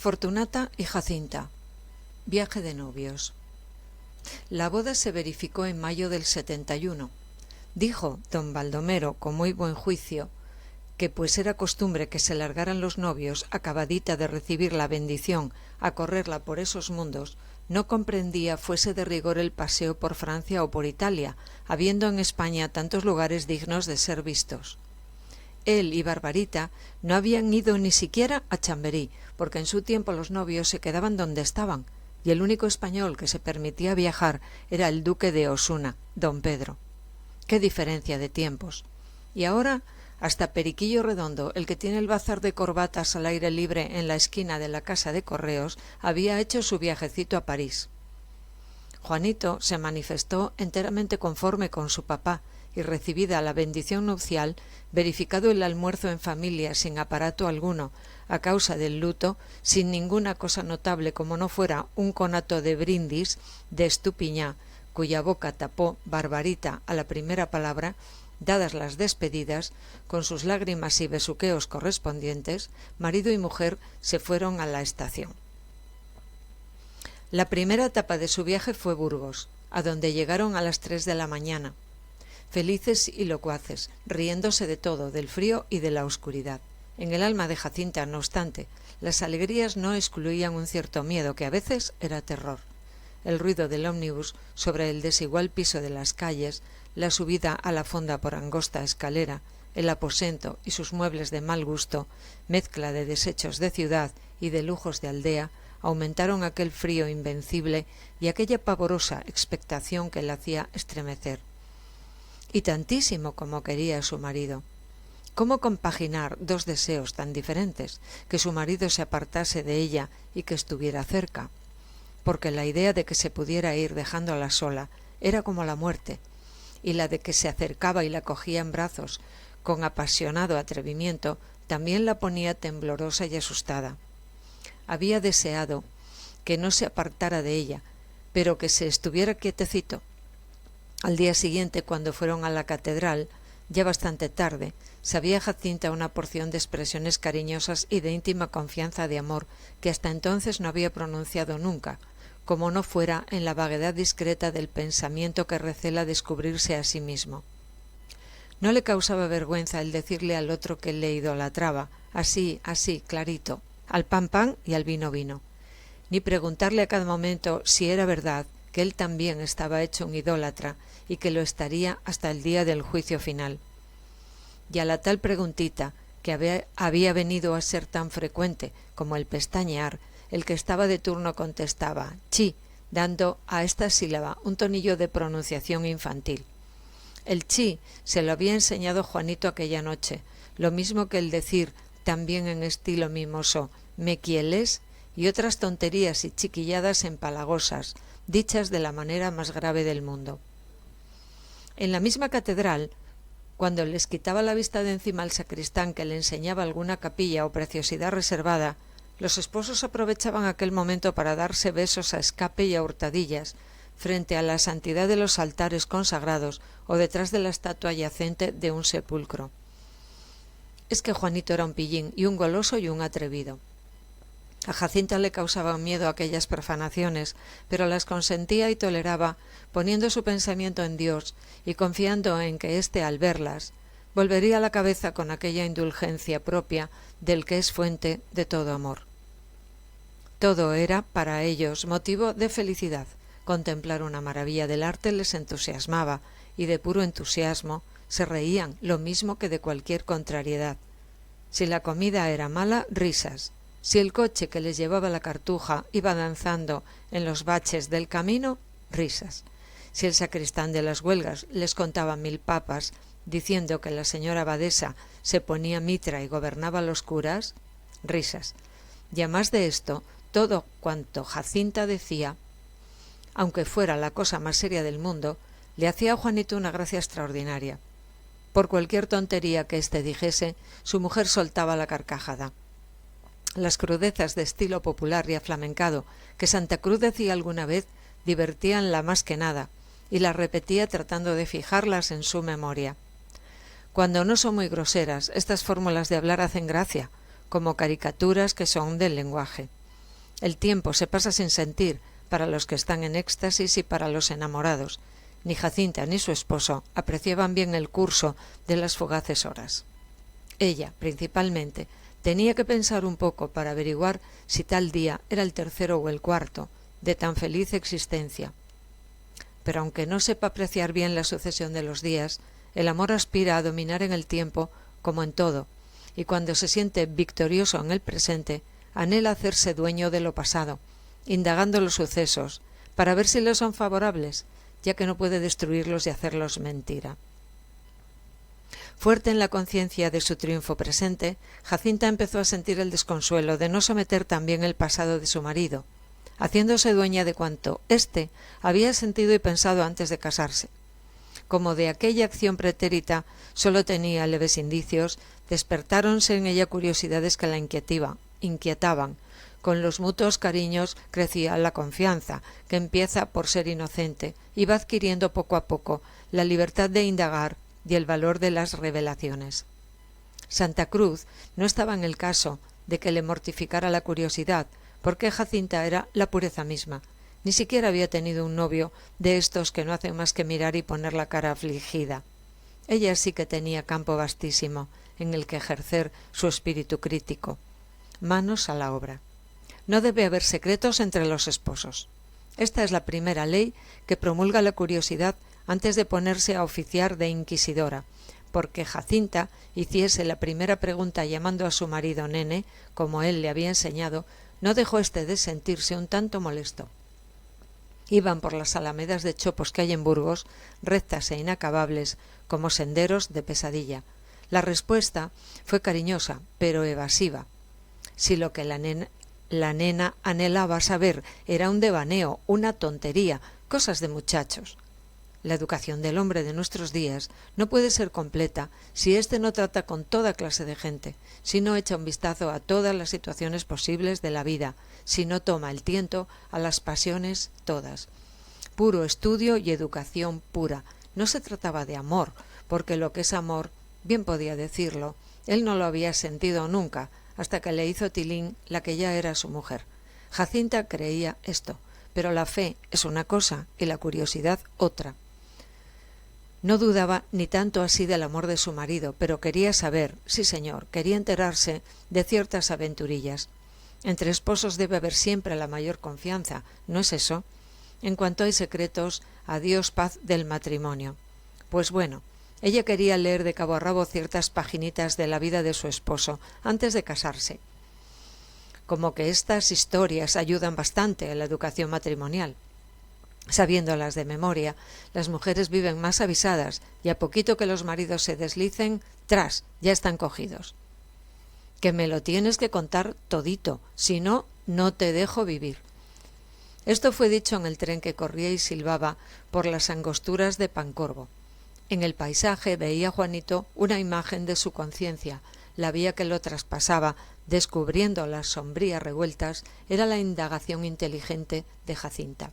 Fortunata y Jacinta. Viaje de novios. La boda se verificó en mayo del 71. Dijo don Baldomero con muy buen juicio que pues era costumbre que se largaran los novios acabadita de recibir la bendición a correrla por esos mundos, no comprendía fuese de rigor el paseo por Francia o por Italia, habiendo en España tantos lugares dignos de ser vistos. Él y Barbarita no habían ido ni siquiera a Chamberí, porque en su tiempo los novios se quedaban donde estaban, y el único español que se permitía viajar era el duque de Osuna, don Pedro. ¡Qué diferencia de tiempos! Y ahora hasta Periquillo Redondo, el que tiene el bazar de corbatas al aire libre en la esquina de la casa de correos, había hecho su viajecito a París. Juanito se manifestó enteramente conforme con su papá, y recibida la bendición nupcial, verificado el almuerzo en familia sin aparato alguno, a causa del luto, sin ninguna cosa notable como no fuera un conato de brindis de Estupiñá, cuya boca tapó Barbarita a la primera palabra, dadas las despedidas, con sus lágrimas y besuqueos correspondientes, marido y mujer se fueron a la estación. La primera etapa de su viaje fue Burgos, a donde llegaron a las 3 de la mañana, felices y locuaces, riéndose de todo, del frío y de la oscuridad. En el alma de Jacinta, no obstante, las alegrías no excluían un cierto miedo que a veces era terror. El ruido del ómnibus sobre el desigual piso de las calles, la subida a la fonda por angosta escalera, el aposento y sus muebles de mal gusto, mezcla de desechos de ciudad y de lujos de aldea, aumentaron aquel frío invencible y aquella pavorosa expectación que la hacía estremecer. Y tantísimo como quería a su marido. ¿Cómo compaginar dos deseos tan diferentes, que su marido se apartase de ella y que estuviera cerca? Porque la idea de que se pudiera ir dejándola sola era como la muerte, y la de que se acercaba y la cogía en brazos con apasionado atrevimiento también la ponía temblorosa y asustada. Había deseado que no se apartara de ella, pero que se estuviera quietecito. Al día siguiente, cuando fueron a la catedral, ya bastante tarde, sabía Jacinta una porción de expresiones cariñosas y de íntima confianza de amor que hasta entonces no había pronunciado nunca, como no fuera en la vaguedad discreta del pensamiento que recela descubrirse a sí mismo. No le causaba vergüenza el decirle al otro que le idolatraba, así, clarito, al pan y al vino, ni preguntarle a cada momento si era verdad que él también estaba hecho un idólatra y que lo estaría hasta el día del juicio final. Y a la tal preguntita, que había venido a ser tan frecuente como el pestañear, el que estaba de turno contestaba «chi», dando a esta sílaba un tonillo de pronunciación infantil. El «chi» se lo había enseñado Juanito aquella noche, lo mismo que el decir, también en estilo mimoso, «me quieres», y otras tonterías y chiquilladas empalagosas, dichas de la manera más grave del mundo. En la misma catedral, cuando les quitaba la vista de encima al sacristán que le enseñaba alguna capilla o preciosidad reservada, los esposos aprovechaban aquel momento para darse besos a escape y a hurtadillas, frente a la santidad de los altares consagrados o detrás de la estatua yacente de un sepulcro. Es que Juanito era un pillín y un goloso y un atrevido. A Jacinta le causaban miedo aquellas profanaciones, pero las consentía y toleraba, poniendo su pensamiento en Dios y confiando en que éste, al verlas, volvería la cabeza con aquella indulgencia propia del que es fuente de todo amor. Todo era, para ellos, motivo de felicidad. Contemplar una maravilla del arte les entusiasmaba, y de puro entusiasmo se reían, lo mismo que de cualquier contrariedad. Si la comida era mala, risas. Si el coche que les llevaba la cartuja iba danzando en los baches del camino, risas. Si el sacristán de las huelgas les contaba 1000 papas, diciendo que la señora abadesa se ponía mitra y gobernaba los curas, risas. Y a más de esto, todo cuanto Jacinta decía, aunque fuera la cosa más seria del mundo, le hacía a Juanito una gracia extraordinaria. Por cualquier tontería que éste dijese, su mujer soltaba la carcajada. Las crudezas de estilo popular y aflamencado que Santa Cruz decía alguna vez divertíanla más que nada, y las repetía tratando de fijarlas en su memoria. Cuando no son muy groseras, estas fórmulas de hablar hacen gracia, como caricaturas que son del lenguaje. El tiempo se pasa sin sentir para los que están en éxtasis y para los enamorados. Ni Jacinta ni su esposo apreciaban bien el curso de las fugaces horas. Ella, principalmente, tenía que pensar un poco para averiguar si tal día era el tercero o el cuarto de tan feliz existencia. Pero aunque no sepa apreciar bien la sucesión de los días, el amor aspira a dominar en el tiempo como en todo, y cuando se siente victorioso en el presente, anhela hacerse dueño de lo pasado, indagando los sucesos, para ver si le son favorables, ya que no puede destruirlos y hacerlos mentira. Fuerte en la conciencia de su triunfo presente, Jacinta empezó a sentir el desconsuelo de no someter también el pasado de su marido, haciéndose dueña de cuanto éste había sentido y pensado antes de casarse. Como de aquella acción pretérita sólo tenía leves indicios, despertáronse en ella curiosidades que la inquietaban. Con los mutuos cariños crecía la confianza, que empieza por ser inocente, y va adquiriendo poco a poco la libertad de indagar y el valor de las revelaciones. Santa Cruz no estaba en el caso de que le mortificara la curiosidad, porque Jacinta era la pureza misma. Ni siquiera había tenido un novio de estos que no hacen más que mirar y poner la cara afligida. Ella sí que tenía campo vastísimo en el que ejercer su espíritu crítico. Manos a la obra. No debe haber secretos entre los esposos. Esta es la primera ley que promulga la curiosidad antes de ponerse a oficiar de inquisidora, porque Jacinta hiciese la primera pregunta llamando a su marido Nene, como él le había enseñado, no dejó éste de sentirse un tanto molesto. Iban por las alamedas de chopos que hay en Burgos, rectas e inacabables, como senderos de pesadilla. La respuesta fue cariñosa, pero evasiva. Si lo que la nena anhelaba saber era un devaneo, una tontería, cosas de muchachos. La educación del hombre de nuestros días no puede ser completa si éste no trata con toda clase de gente, si no echa un vistazo a todas las situaciones posibles de la vida, si no toma el tiento a las pasiones todas. Puro estudio y educación pura. No se trataba de amor, porque lo que es amor, bien podía decirlo, él no lo había sentido nunca, hasta que le hizo tilín la que ya era su mujer. Jacinta creía esto, pero la fe es una cosa y la curiosidad otra. No dudaba ni tanto así del amor de su marido, pero quería saber, sí señor, quería enterarse de ciertas aventurillas. Entre esposos debe haber siempre la mayor confianza, ¿no es eso? En cuanto hay secretos, adiós paz del matrimonio. Pues bueno, ella quería leer de cabo a rabo ciertas paginitas de la vida de su esposo antes de casarse. Como que estas historias ayudan bastante a la educación matrimonial. Sabiéndolas de memoria, las mujeres viven más avisadas y a poquito que los maridos se deslicen, ¡tras!, ya están cogidos. Que me lo tienes que contar todito, si no, no te dejo vivir. Esto fue dicho en el tren que corría y silbaba por las angosturas de Pancorbo. En el paisaje veía Juanito una imagen de su conciencia. La vía que lo traspasaba, descubriendo las sombrías revueltas, era la indagación inteligente de Jacinta.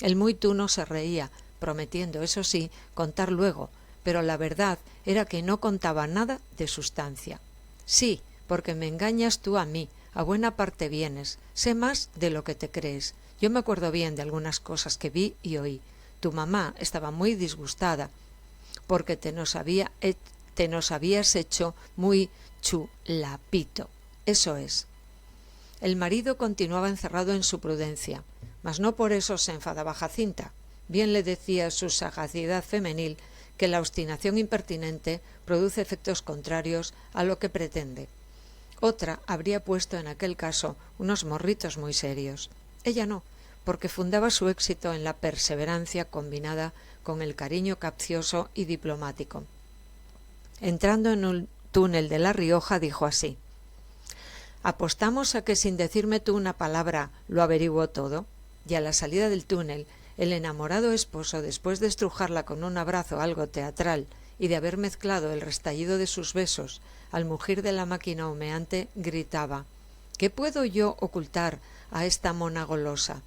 El muy tuno se reía, prometiendo, eso sí, contar luego, pero la verdad era que no contaba nada de sustancia. Sí, porque me engañas tú a mí, a buena parte vienes, sé más de lo que te crees. Yo me acuerdo bien de algunas cosas que vi y oí. Tu mamá estaba muy disgustada, porque te nos habías hecho muy chulapito. Eso es. El marido continuaba encerrado en su prudencia, mas no por eso se enfadaba Jacinta. Bien le decía su sagacidad femenil que la obstinación impertinente produce efectos contrarios a lo que pretende. Otra habría puesto en aquel caso unos morritos muy serios. Ella no, porque fundaba su éxito en la perseverancia combinada con el cariño capcioso y diplomático. Entrando en un túnel de La Rioja, dijo así: «Apostamos a que sin decirme tú una palabra lo averiguó todo». Y a la salida del túnel, el enamorado esposo, después de estrujarla con un abrazo algo teatral y de haber mezclado el restallido de sus besos al mugir de la máquina humeante, gritaba: «¿Qué puedo yo ocultar a esta mona golosa?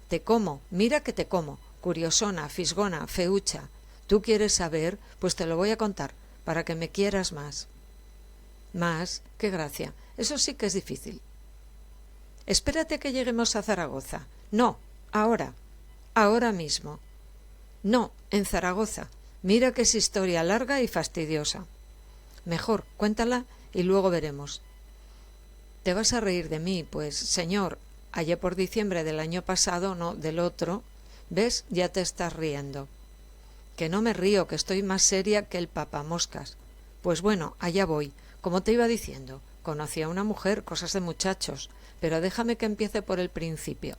Te como, mira que te como, curiosona, fisgona, feucha. ¿Tú quieres saber? Pues te lo voy a contar, para que me quieras más». Más, qué gracia, eso sí que es difícil. Espérate que lleguemos a Zaragoza. No, ahora. Ahora mismo. No, en Zaragoza. Mira que es historia larga y fastidiosa. Mejor, cuéntala y luego veremos. Te vas a reír de mí, pues, señor, allá por diciembre del año pasado, no, del otro, ¿ves? Ya te estás riendo. Que no me río, que estoy más seria que el papamoscas. Pues bueno, allá voy. Como te iba diciendo, conocí a una mujer, cosas de muchachos, pero déjame que empiece por el principio.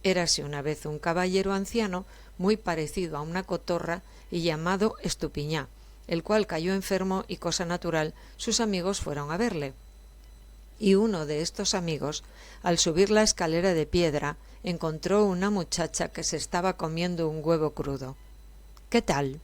Érase una vez un caballero anciano, muy parecido a una cotorra y llamado Estupiñá, el cual cayó enfermo y, cosa natural, sus amigos fueron a verle. Y uno de estos amigos, al subir la escalera de piedra, encontró una muchacha que se estaba comiendo un huevo crudo. ¿Qué tal?